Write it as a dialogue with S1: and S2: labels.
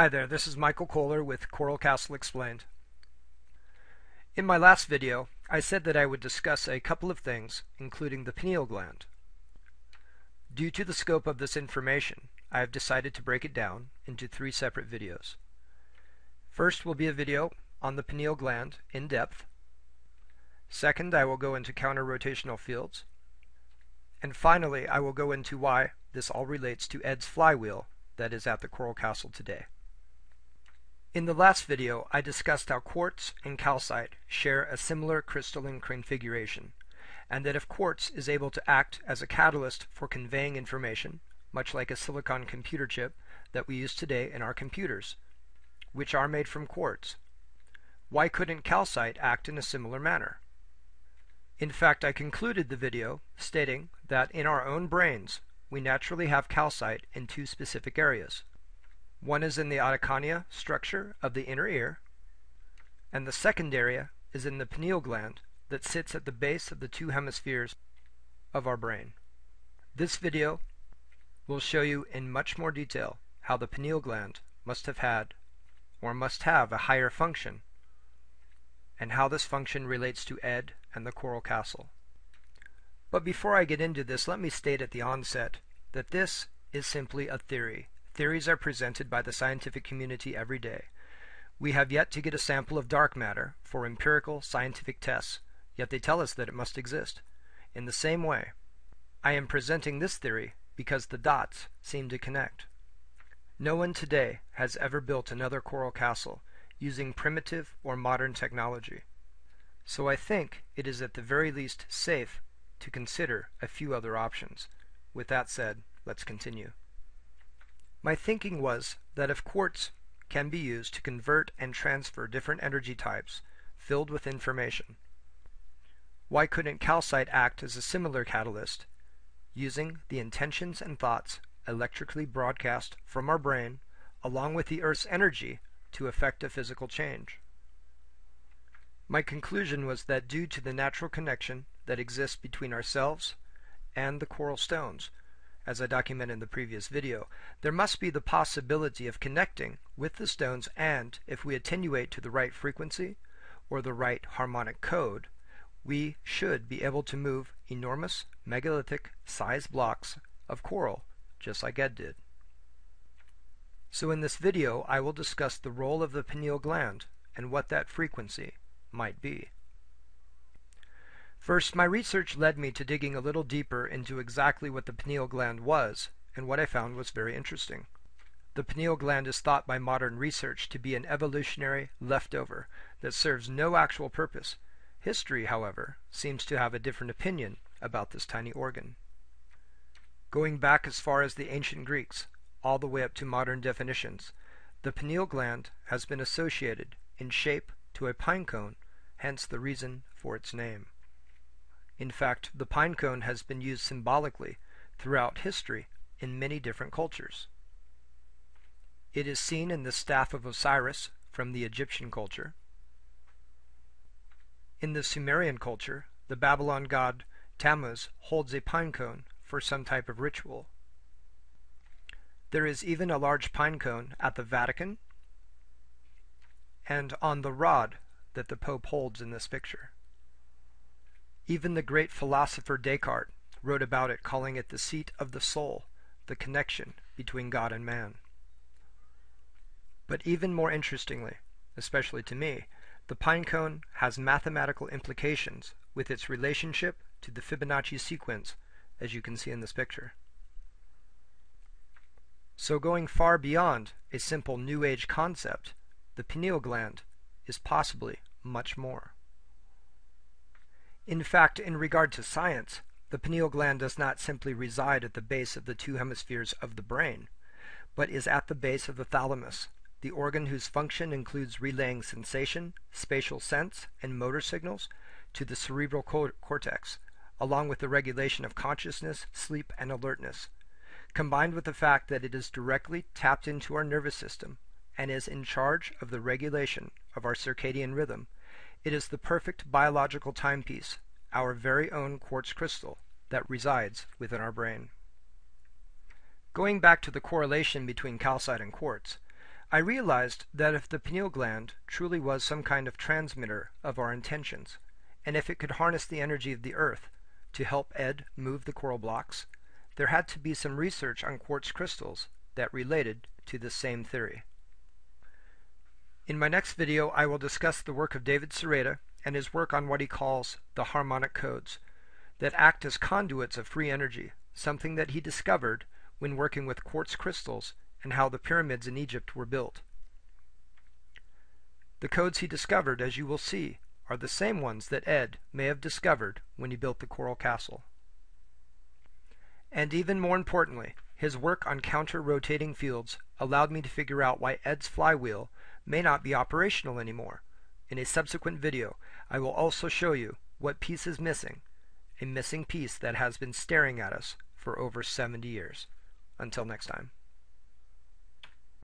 S1: Hi there, this is Michael Kohler with Coral Castle Explained. In my last video, I said that I would discuss a couple of things, including the pineal gland. Due to the scope of this information, I have decided to break it down into 3 separate videos. First will be a video on the pineal gland in depth. Second, I will go into counter-rotational fields. And finally, I will go into why this all relates to Ed's flywheel that is at the Coral Castle today. In the last video, I discussed how quartz and calcite share a similar crystalline configuration, and that if quartz is able to act as a catalyst for conveying information, much like a silicon computer chip that we use today in our computers, which are made from quartz, why couldn't calcite act in a similar manner? In fact, I concluded the video stating that in our own brains, we naturally have calcite in 2 specific areas. One is in the autoconia structure of the inner ear, and the second area is in the pineal gland that sits at the base of the 2 hemispheres of our brain. This video will show you in much more detail how the pineal gland must have had or must have a higher function, and how this function relates to Ed and the Coral Castle. But before I get into this, let me state at the onset that this is simply a theory. Theories are presented by the scientific community every day. We have yet to get a sample of dark matter for empirical scientific tests, yet they tell us that it must exist. In the same way, I am presenting this theory because the dots seem to connect. No one today has ever built another Coral Castle using primitive or modern technology. So I think it is at the very least safe to consider a few other options. With that said, let's continue. My thinking was that if quartz can be used to convert and transfer different energy types filled with information, why couldn't calcite act as a similar catalyst, using the intentions and thoughts electrically broadcast from our brain along with the Earth's energy to effect a physical change? My conclusion was that due to the natural connection that exists between ourselves and the coral stones, as I documented in the previous video, there must be the possibility of connecting with the stones, and if we attenuate to the right frequency or the right harmonic code, we should be able to move enormous megalithic sized blocks of coral just like Ed did. So in this video I will discuss the role of the pineal gland and what that frequency might be. First, my research led me to digging a little deeper into exactly what the pineal gland was, and what I found was very interesting. The pineal gland is thought by modern research to be an evolutionary leftover that serves no actual purpose. History, however, seems to have a different opinion about this tiny organ. Going back as far as the ancient Greeks, all the way up to modern definitions, the pineal gland has been associated in shape to a pine cone, hence the reason for its name. In fact, the pine cone has been used symbolically throughout history in many different cultures. It is seen in the staff of Osiris from the Egyptian culture. In the Sumerian culture, the Babylon god Tammuz holds a pine cone for some type of ritual. There is even a large pine cone at the Vatican and on the rod that the Pope holds in this picture. Even the great philosopher Descartes wrote about it, calling it the seat of the soul, the connection between God and man. But even more interestingly, especially to me, the pine cone has mathematical implications with its relationship to the Fibonacci sequence, as you can see in this picture. So going far beyond a simple New Age concept, the pineal gland is possibly much more. In fact, in regard to science, the pineal gland does not simply reside at the base of the 2 hemispheres of the brain, but is at the base of the thalamus, the organ whose function includes relaying sensation, spatial sense, and motor signals to the cerebral cortex, along with the regulation of consciousness, sleep, and alertness. Combined with the fact that it is directly tapped into our nervous system and is in charge of the regulation of our circadian rhythm, it is the perfect biological timepiece, our very own quartz crystal, that resides within our brain. Going back to the correlation between calcite and quartz, I realized that if the pineal gland truly was some kind of transmitter of our intentions, and if it could harness the energy of the earth to help Ed move the coral blocks, there had to be some research on quartz crystals that related to this same theory. In my next video, I will discuss the work of David Sereda and his work on what he calls the harmonic codes that act as conduits of free energy, something that he discovered when working with quartz crystals and how the pyramids in Egypt were built. The codes he discovered, as you will see, are the same ones that Ed may have discovered when he built the coral castle. And even more importantly, his work on counter-rotating fields allowed me to figure out why Ed's flywheel may not be operational anymore. In a subsequent video, I will also show you what piece is missing, a missing piece that has been staring at us for over 70 years. Until next time.